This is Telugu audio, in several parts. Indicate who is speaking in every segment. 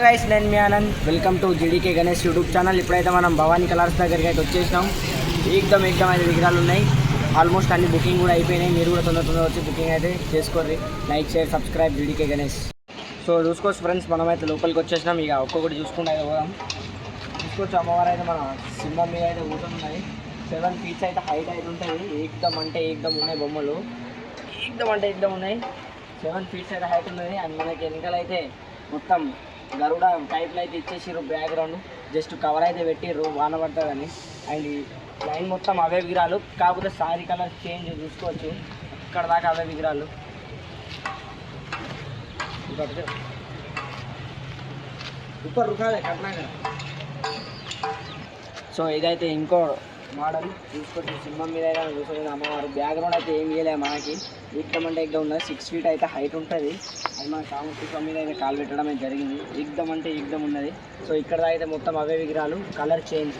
Speaker 1: గైస్ నేను మీ Anand welcome to GDK Ganesh YouTube channel. ఇప్పుడైతే మనం భవానీ కలర్స్ దగ్గరికి అయితే వచ్చేసినాం. ఏకదం అయితే విగ్రహాలు ఉన్నాయి. ఆల్మోస్ట్ అన్ని బుకింగ్ కూడా అయిపోయినాయి. మీరు కూడా తొందర వచ్చి బుకింగ్ అయితే చేసుకోండి. Like share subscribe GDK Ganesh. So చూసుకోవచ్చు ఫ్రెండ్స్, మనమైతే లోపలికి వచ్చేసినాం. ఇక ఒక్కొక్కటి చూసుకుంటే అయితే పోదాం. చూసుకోవచ్చు అమ్మవారు అయితే మన సింహం మీద అయితే కూర్చొని 7 feet అయితే హైట్ అయితే ఉంటుంది. ఏకదం ఉన్నాయి బొమ్మలు. ఏకదం ఉన్నాయి. 7 feet అయితే హైట్ ఉన్నది. అండ్ మనకి వెనకాల అయితే మొత్తం గరుడ టైప్లో అయితే ఇచ్చేసారు. బ్యాక్గ్రౌండ్ జస్ట్ కవర్ అయితే పెట్టిర్రు వాన పడుతుందని. అండ్ లైన్ మొత్తం అవే విగ్రహాలు, కాకపోతే సారీ కలర్ చేంజ్ చూసుకోవచ్చు. ఇక్కడ దాకా అవే విగ్రహాలు. ऊपर रुका है करना है. సో ఇదైతే ఇంకో మోడల్ చూసుకోవచ్చు. సింహం మీద అయితే కూర్చొని అమ్మవారు. బ్యాక్గ్రౌండ్ అయితే ఏం చేయలేదు మనకి. ఏకదం ఉన్నది. 6 feet అయితే హైట్ ఉంటుంది. అది మన కామకృష్ణ మీద అయితే కాలు పెట్టడం అయితే జరిగింది. ఏకదం ఉన్నది. సో ఇక్కడ అయితే మొత్తం అవే విగ్రహాలు, కలర్ చేంజ్.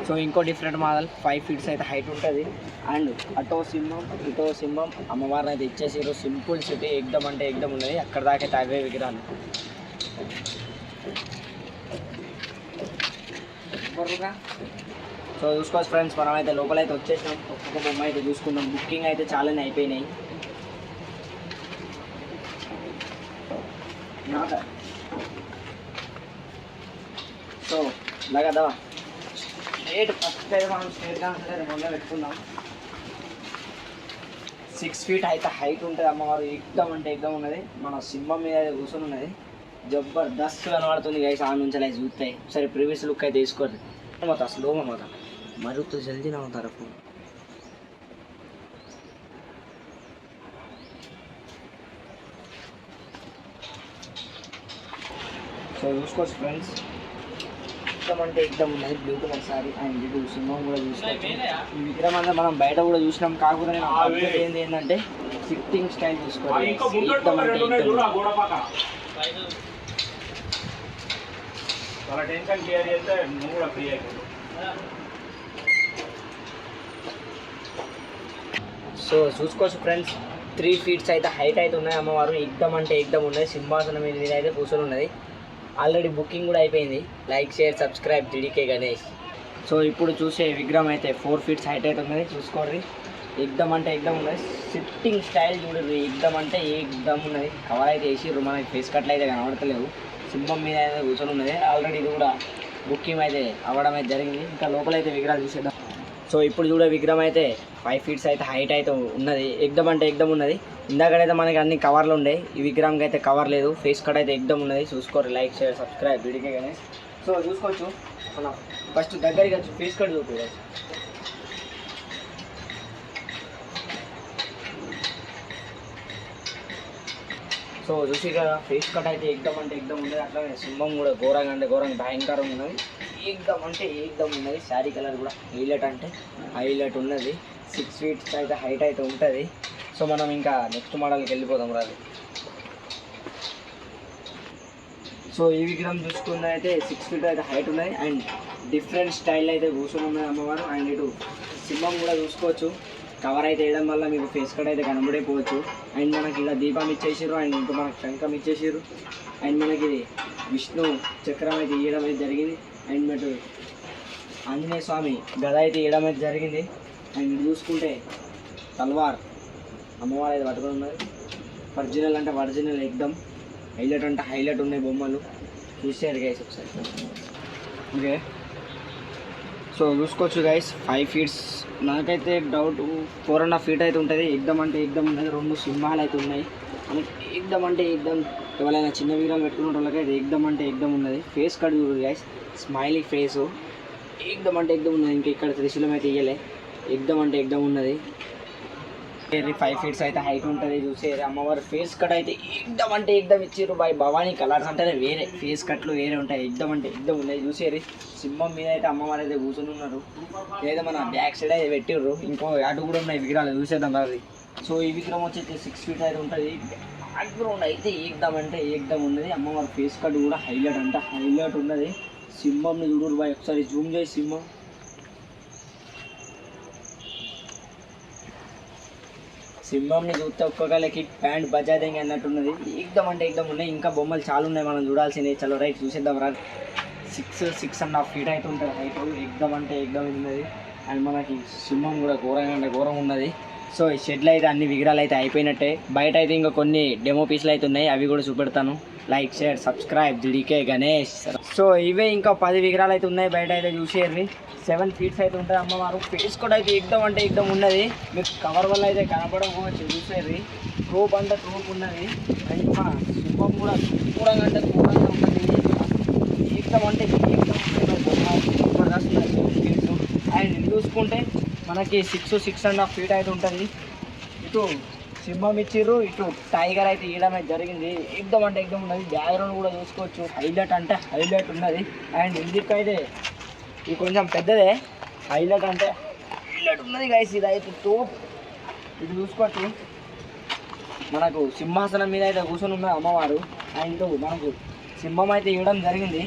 Speaker 1: సో ఇంకో డిఫరెంట్ మోడల్ 5 feet అయితే హైట్ ఉంటుంది. అండ్ అటో సింహం అమ్మవారిని అయితే ఇచ్చేసారు. Simple city. ఏకదం ఉన్నది. అక్కడ దాకా అయితే అవే విగ్రహాలు. సో చూసుకోవచ్చు ఫ్రెండ్స్, మనం అయితే లోపలైతే వచ్చేసినాం. ఒక్కొక్క బొమ్మ అయితే చూసుకున్నాం. బుకింగ్ అయితే చాలానే అయిపోయినాయి. సో ఇలాగదా స్ట్రేట్ ఫస్ట్ అయితే మనం స్ట్రేట్గా మొన్న పెట్టుకుందాం. 6 feet అయితే హైట్ ఉంటుంది. అమ్మవారు ఏకదం ఉన్నది. మన సింహం మీద అయితే కూర్చొని ఉన్నది. జబర్దస్త్ కనబడుతుంది గైస్. ఆ నుంచి అలా చూస్తాయి. సరే ప్రీవియస్ లుక్ అయితే తీసుకోండి. మత స్లో మత మరుతో జల్దీ నా తరఫు. సో చూసుకోవచ్చు ఫ్రెండ్స్, ఏకదం ఉన్నది. Blue colour sorry. అండ్ ఇటు సింహం కూడా చూసుకోవచ్చు. ఈ విగ్రహం అంతా మనం బయట కూడా చూసినాం. కాకపోతే నేను ఏంటంటే సిట్టింగ్ స్టైల్ చూసుకోవాలి. సో చూసుకోవచ్చు ఫ్రెండ్స్, 3 feet అయితే హైట్ అయితే ఉన్నాయి. అమ్మవారు ఏకదం ఉన్నది. సింహాసనం మీద అయితే కూర్చొని ఉన్నది. ఆల్రెడీ బుకింగ్ కూడా అయిపోయింది. Like share subscribe GDK Ganesh. So ఇప్పుడు చూసే విగ్రహం అయితే 4 feet హైట్ అయితే ఉన్నది. చూసుకోండి. ఏకదం ఉన్నది. సిట్టింగ్ స్టైల్ చూడరు. ఏకదం ఉన్నది. కవర్ అయితే వేసిర్రు. మనకి ఫేస్ కట్లు అయితే కనబడతలేవు. సింహం మీద అయితే కూర్చొని ఉన్నది. ఆల్రెడీ ఇది కూడా బుకింగ్ అయితే అవ్వడం అయితే జరిగింది. ఇంకా లోపలైతే విగ్రహాలు చూసేద్దాం. సో ఇప్పుడు చూడే విగ్రహం అయితే 5 feet అయితే హైట్ అయితే ఉన్నది. ఏకదం ఉన్నది. ఇందాకడైతే మనకి అన్ని కవర్లు ఉండే. ఈ విగ్రహంకి అయితే కవర్ లేదు. ఫేస్ కట్ అయితే ఏకదం ఉన్నది. చూసుకోరు. లైక్ షేర్ సబ్స్క్రైబ్ వీడికే కానీ. సో చూసుకోవచ్చు. మనం ఫస్ట్ దగ్గరికి వచ్చి ఫేస్ కట్ చూపి. సో చూసి కదా ఫేస్ కట్ అయితే ఏకదం ఉన్నది. అట్లానే సింహం కూడా ఘోరంగా భయంకరంగా ఉన్నది. ఏకదం ఉన్నది. శారీ కలర్ కూడా హైలైట్ ఉన్నది. 6 feet అయితే హైట్ అయితే ఉంటుంది. సో మనం ఇంకా నెక్స్ట్ మోడల్కి వెళ్ళిపోదాం రాదు. సో ఈ విగ్రహం చూసుకున్న అయితే 6 feet అయితే హైట్ ఉన్నది. అండ్ డిఫరెంట్ స్టైల్ అయితే కూర్చొని ఉన్నది అమ్మవారు. అండ్ ఇటు సింహం కూడా చూసుకోవచ్చు. కవర్ అయితే వేయడం వల్ల మీకు ఫేస్ కట్ అయితే కనబడిపోవచ్చు. అండ్ మనకి ఇలా దీపం ఇచ్చేసారు. అండ్ ఇంకా మనకు శంఖం ఇచ్చేసారు. అండ్ మనకి ఇది విష్ణు చక్రం అయితే ఇవ్వడం అయితే జరిగింది. అండ్ మీకు ఆంజనేయ స్వామి గద అయితే ఇవ్వడం అయితే జరిగింది. అండ్ చూసుకుంటే తల్వార్ అమ్మవారు అయితే పట్టుకొని ఉన్నారు. ఒరిజినల్ ఏకదం హైలైట్ ఉన్నాయి బొమ్మలు. చూసారు గైస్ ఒకసారి. ఓకే, సో చూసుకోవచ్చు గైస్. 5 feet నాకైతే డౌట్ 4.5 feet అయితే ఉంటుంది. ఏకదం ఉన్నది. 2 సింహాలు అయితే ఉన్నాయి. మనకి ఏకదం ఎవరైనా చిన్న విగ్రహాలు పెట్టుకున్న వాళ్ళకైతే ఏకదం ఉన్నది. ఫేస్ కట్ చూడండి గైస్. Smiley face. ఏకదం ఉన్నది. ఇంకా ఇక్కడ త్రిశూలం అయితే ఇయ్యలే. ఏకదం ఉన్నది. 5 feet అయితే హైట్ ఉంటుంది. చూసేది అమ్మవారు ఫేస్ కట్ అయితే ఏకదం ఇచ్చారు. బై భవానీ కలర్స్ అంటేనే వేరే. ఫేస్ కట్లు వేరే ఉంటాయి. ఏకదం ఉన్నాయి. చూసేది సింహం మీద అయితే అమ్మవారు అయితే కూర్చొని ఉన్నారు. లేదా మన బ్యాక్ సైడ్ అయితే పెట్టిర్రు. ఇంకో అటు కూడా ఉన్నాయి విగ్రహాలు. చూసేద్దాం అది. సో ఈ విగ్రహం వచ్చి 6 feet అయితే ఉంటుంది. బ్యాక్గ్రౌండ్ అయితే ఏకదం ఉన్నది. అమ్మవారి ఫేస్ కట్ కూడా హైలైట్ ఉన్నది. సింహంని చూడరు బాయ్. ఒకసారి జూమ్ చేసి సింహం సింహంని చూస్తే ఒక్కొక్కరికి ప్యాంట్ బజాదేంగి అన్నట్టున్నది. ఏకదం అంటే ఏకదం ఉన్నాయి. ఇంకా బొమ్మలు చాలా ఉన్నాయి మనం చూడాల్సినవి. చలో రైట్ చూసేద్దాం రా. 6.5 ఫీట్ అయితే ఉంటుంది హైట్. ఏకదం అంటే ఏకదం ఉన్నది. అండ్ మనకి సింహం కూడా ఘోరంగా అంటే ఘోరంగా ఉన్నది. సో ఈ షెడ్లో అయితే అన్ని విగ్రహాలు అయితే అయిపోయినట్టే. బయట అయితే ఇంకా కొన్ని డెమో పీసులు అయితే ఉన్నాయి, అవి కూడా చూపెడతాను. Like share subscribe GDK Ganesh. So ఇవే ఇంకా 10 విగ్రహాలు అయితే ఉన్నాయి బయట అయితే చూసేయండి. 7 ఫీట్స్ అయితే ఉంటుంది అమ్మవారు. ఫేస్ కూడా అయితే ఏకదం అంటే ఏకదం ఉన్నది. మీకు కవర్ వల్ల అయితే కనపడకపోవచ్చు, చూసేది ట్రోప్ అంటే ట్రోప్ ఉన్నది. అండ్ మా సింహం కూడా దూరంగా అంటే దూరంగా ఉన్నది. ఏకదం అంటే ఏకదం ఫీట్స్. అండ్ ఇది చూసుకుంటే మనకి 6.5 ఫీట్ అయితే ఉంటుంది. ఇటు సింహం ఇచ్చిర్రు, ఇటు టైగర్ అయితే ఇవ్వడం అయితే జరిగింది. ఏకదం అంటే ఏకదం ఉన్నది. బ్యాక్గ్రౌండ్ కూడా చూసుకోవచ్చు, హైలైట్ అంటే హైలైట్ ఉన్నది. అండ్ ఇందుకైతే ఇది కొంచెం పెద్దదే. హైలైట్ అంటే హైలైట్ ఉన్నది గైస్. ఇది అయితే టోప్. ఇది చూసుకోవచ్చు, మనకు సింహాసనం మీద అయితే కూర్చొని ఉన్నది అమ్మవారు. అండ్ ఇటు మనకు సింహం అయితే ఇవ్వడం జరిగింది.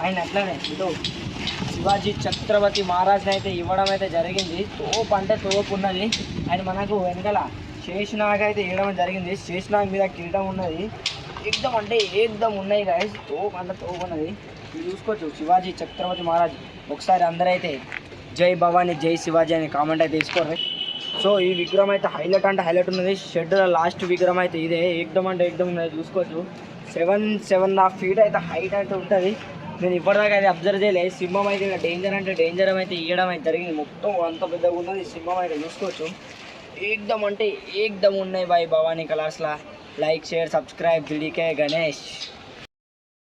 Speaker 1: అండ్ అట్లనే ఇటు శివాజీ ఛత్రపతి మహారాజ్ని అయితే ఇవ్వడం అయితే జరిగింది. తోపు అంటే తోపు ఉన్నది. అండ్ మనకు వెనకాల శేషనాగ్ అయితే ఇవ్వడం జరిగింది. శేషనాగ్ మీద కిరీటం ఉన్నది. ఏకదం అంటే ఏకదం ఉన్నాయి గైస్. తోపు అంటే తోపు ఉన్నది. ఇది చూసుకోవచ్చు, శివాజీ ఛత్రపతి మహారాజ్. ఒకసారి అందరైతే జై భవానీ జై శివాజీ అని కామెంట్ అయితే తీసుకోరు. సో ఈ విగ్రహం అయితే హైలైట్ అంటే హైలైట్ ఉన్నది. షెడ్లో లాస్ట్ విగ్రహం అయితే ఇదే. ఏకదం అంటే ఏకదం ఉన్నది. చూసుకోవచ్చు, 7.5 ఫీట్ అయితే హైట్ అయితే ఉంటుంది. నేను ఇప్పటిదాకా అయితే అబ్జర్వ్ చేయలేదు. సింహం అయితే ఇంకా డేంజర్ అంటే డేంజర్ అయితే ఇవ్వడం అయితే జరిగింది. మొత్తం అంత పెద్దగా ఉన్నది సింహం అయితే చూసుకోవచ్చు. ఏకదం అంటే ఏకదం ఉన్నాయి బాయ్ భవానీ కలర్స్లా. Like share subscribe GDK Ganesh.